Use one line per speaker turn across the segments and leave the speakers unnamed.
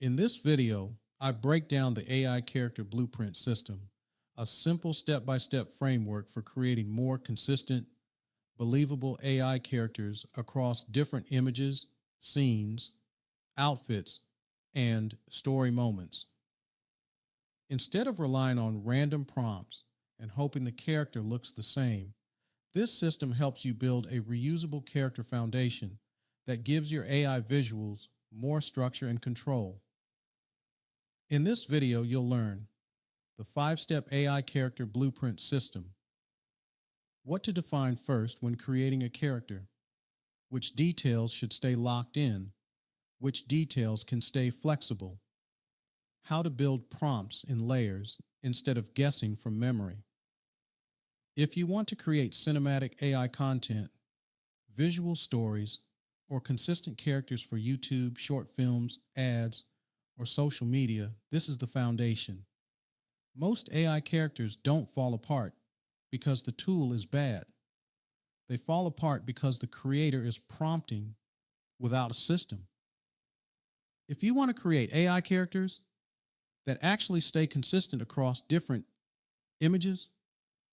In this video, I break down the AI character blueprint system, a simple step-by-step framework for creating more consistent, believable AI characters across different images, scenes, outfits, and story moments. Instead of relying on random prompts and hoping the character looks the same, this system helps you build a reusable character foundation that gives your AI visuals more structure and control. In this video, you'll learn the 5-step AI character blueprint system, what to define first when creating a character, which details should stay locked in, which details can stay flexible, how to build prompts in layers instead of guessing from memory. If you want to create cinematic AI content, visual stories, or consistent characters for YouTube, short films, ads, or social media, this is the foundation. Most AI characters don't fall apart because the tool is bad. They fall apart because the creator is prompting without a system. If you want to create AI characters that actually stay consistent across different images,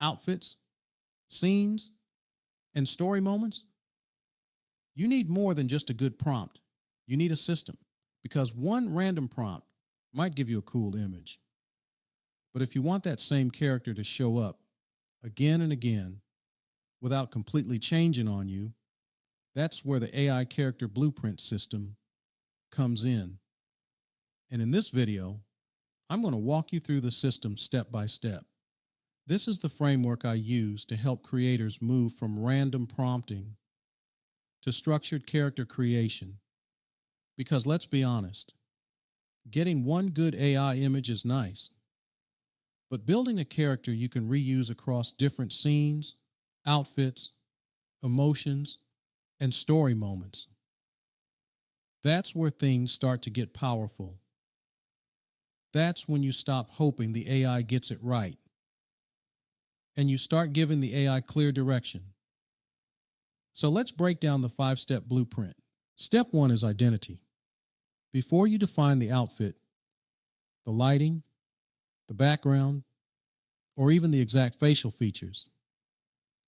outfits, scenes, and story moments, you need more than just a good prompt. You need a system because one random prompt might give you a cool image. But if you want that same character to show up again and again without completely changing on you, that's where the AI character blueprint system comes in. And in this video, I'm going to walk you through the system step by step. This is the framework I use to help creators move from random prompting to structured character creation. Because let's be honest, getting one good AI image is nice, but building a character you can reuse across different scenes, outfits, emotions, and story moments, that's where things start to get powerful. That's when you stop hoping the AI gets it right and you start giving the AI clear direction. So let's break down the 5-step blueprint. Step 1 is identity. Before you define the outfit, the lighting, the background, or even the exact facial features,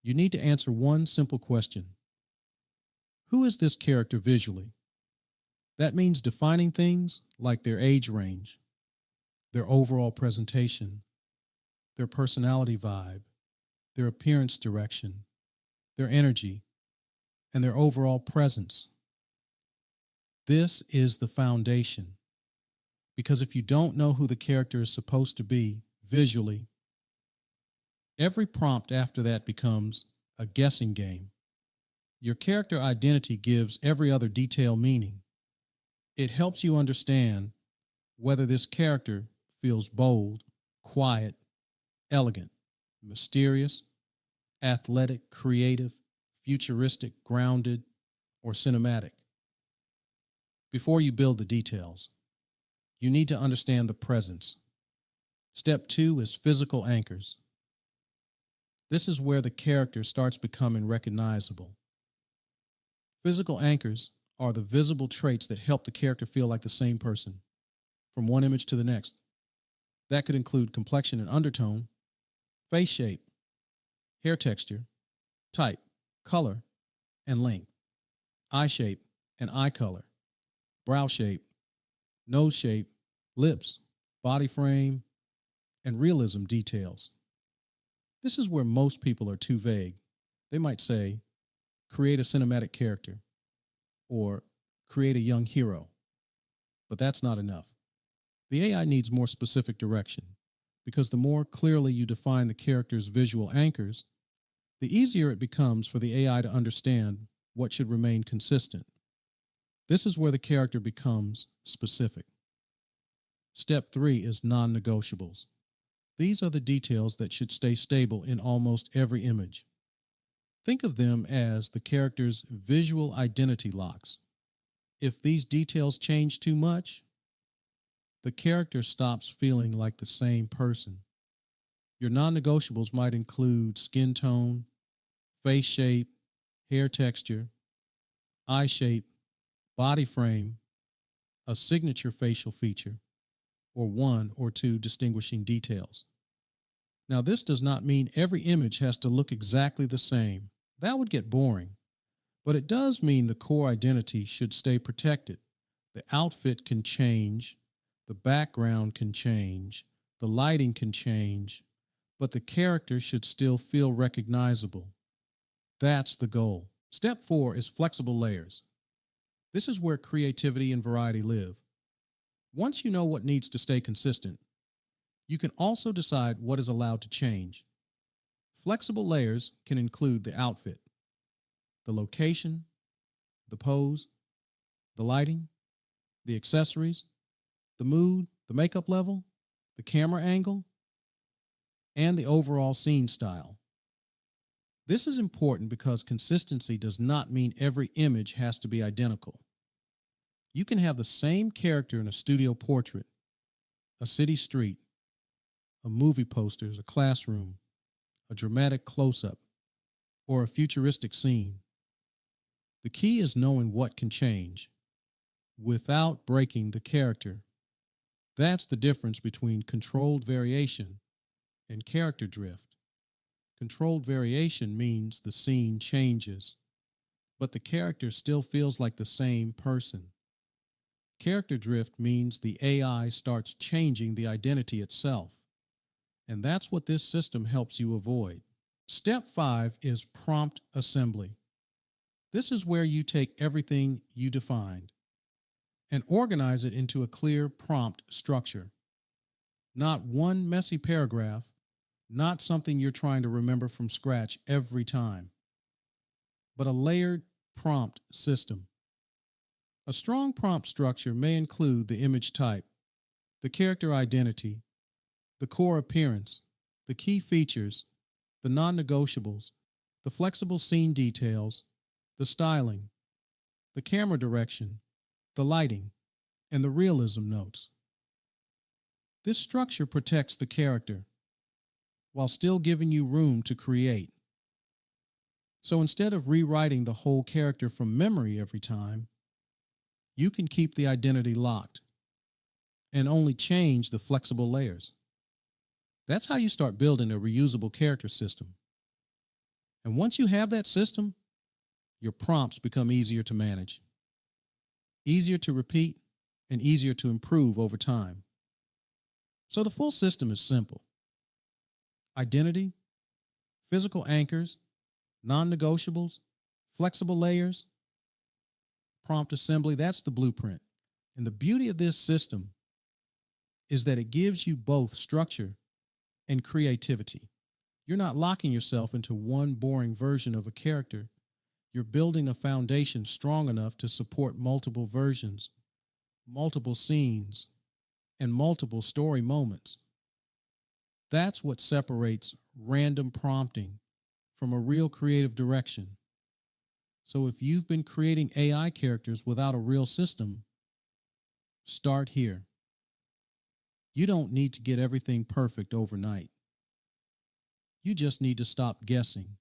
you need to answer one simple question. Who is this character visually? That means defining things like their age range, their overall presentation, their personality vibe, their appearance direction, their energy, and their overall presence. This is the foundation. Because if you don't know who the character is supposed to be visually, every prompt after that becomes a guessing game. Your character identity gives every other detail meaning. It helps you understand whether this character feels bold, quiet, elegant, mysterious, athletic, creative, futuristic, grounded, or cinematic. Before you build the details, you need to understand the presence. Step 2 is physical anchors. This is where the character starts becoming recognizable. Physical anchors are the visible traits that help the character feel like the same person from one image to the next. That could include complexion and undertone, face shape, hair texture, type, color, and length, eye shape and eye color, brow shape, nose shape, lips, body frame, and realism details. This is where most people are too vague. They might say, create a cinematic character or create a young hero, but that's not enough. The AI needs more specific direction because the more clearly you define the character's visual anchors, the easier it becomes for the AI to understand what should remain consistent. This is where the character becomes specific. Step 3 is non-negotiables. These are the details that should stay stable in almost every image. Think of them as the character's visual identity locks. If these details change too much, the character stops feeling like the same person. Your non-negotiables might include skin tone, face shape, hair texture, eye shape, body frame, a signature facial feature, or one or two distinguishing details. Now, this does not mean every image has to look exactly the same. That would get boring. But it does mean the core identity should stay protected. The outfit can change, the background can change, the lighting can change, but the character should still feel recognizable. That's the goal. Step 4 is flexible layers. This is where creativity and variety live. Once you know what needs to stay consistent, you can also decide what is allowed to change. Flexible layers can include the outfit, the location, the pose, the lighting, the accessories, the mood, the makeup level, the camera angle, and the overall scene style. This is important because consistency does not mean every image has to be identical. You can have the same character in a studio portrait, a city street, a movie poster, a classroom, a dramatic close-up, or a futuristic scene. The key is knowing what can change without breaking the character. That's the difference between controlled variation and character drift. Controlled variation means the scene changes, but the character still feels like the same person. Character drift means the AI starts changing the identity itself, and that's what this system helps you avoid. Step 5 is prompt assembly. This is where you take everything you defined and organize it into a clear prompt structure. Not one messy paragraph, not something you're trying to remember from scratch every time, but a layered prompt system. A strong prompt structure may include the image type, the character identity, the core appearance, the key features, the non-negotiables, the flexible scene details, the styling, the camera direction, the lighting, and the realism notes. This structure protects the character while still giving you room to create. So instead of rewriting the whole character from memory every time, you can keep the identity locked and only change the flexible layers. That's how you start building a reusable character system. And once you have that system, your prompts become easier to manage, easier to repeat, and easier to improve over time. So the full system is simple: identity, physical anchors, non-negotiables, flexible layers, prompt assembly. That's the blueprint. And the beauty of this system is that it gives you both structure and creativity. You're not locking yourself into one boring version of a character. You're building a foundation strong enough to support multiple versions, multiple scenes, and multiple story moments. That's what separates random prompting from a real creative direction. So if you've been creating AI characters without a real system, start here. You don't need to get everything perfect overnight. You just need to stop guessing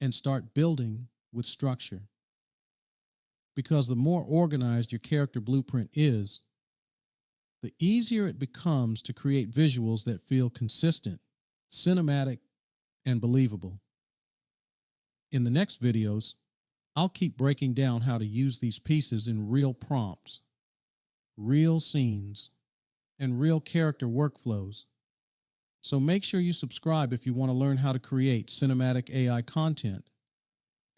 and start building with structure. Because the more organized your character blueprint is, the easier it becomes to create visuals that feel consistent, cinematic, and believable. In the next videos, I'll keep breaking down how to use these pieces in real prompts, real scenes, and real character workflows. So make sure you subscribe if you want to learn how to create cinematic AI content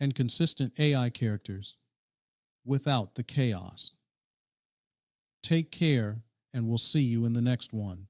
and consistent AI characters without the chaos. Take care, and we'll see you in the next one.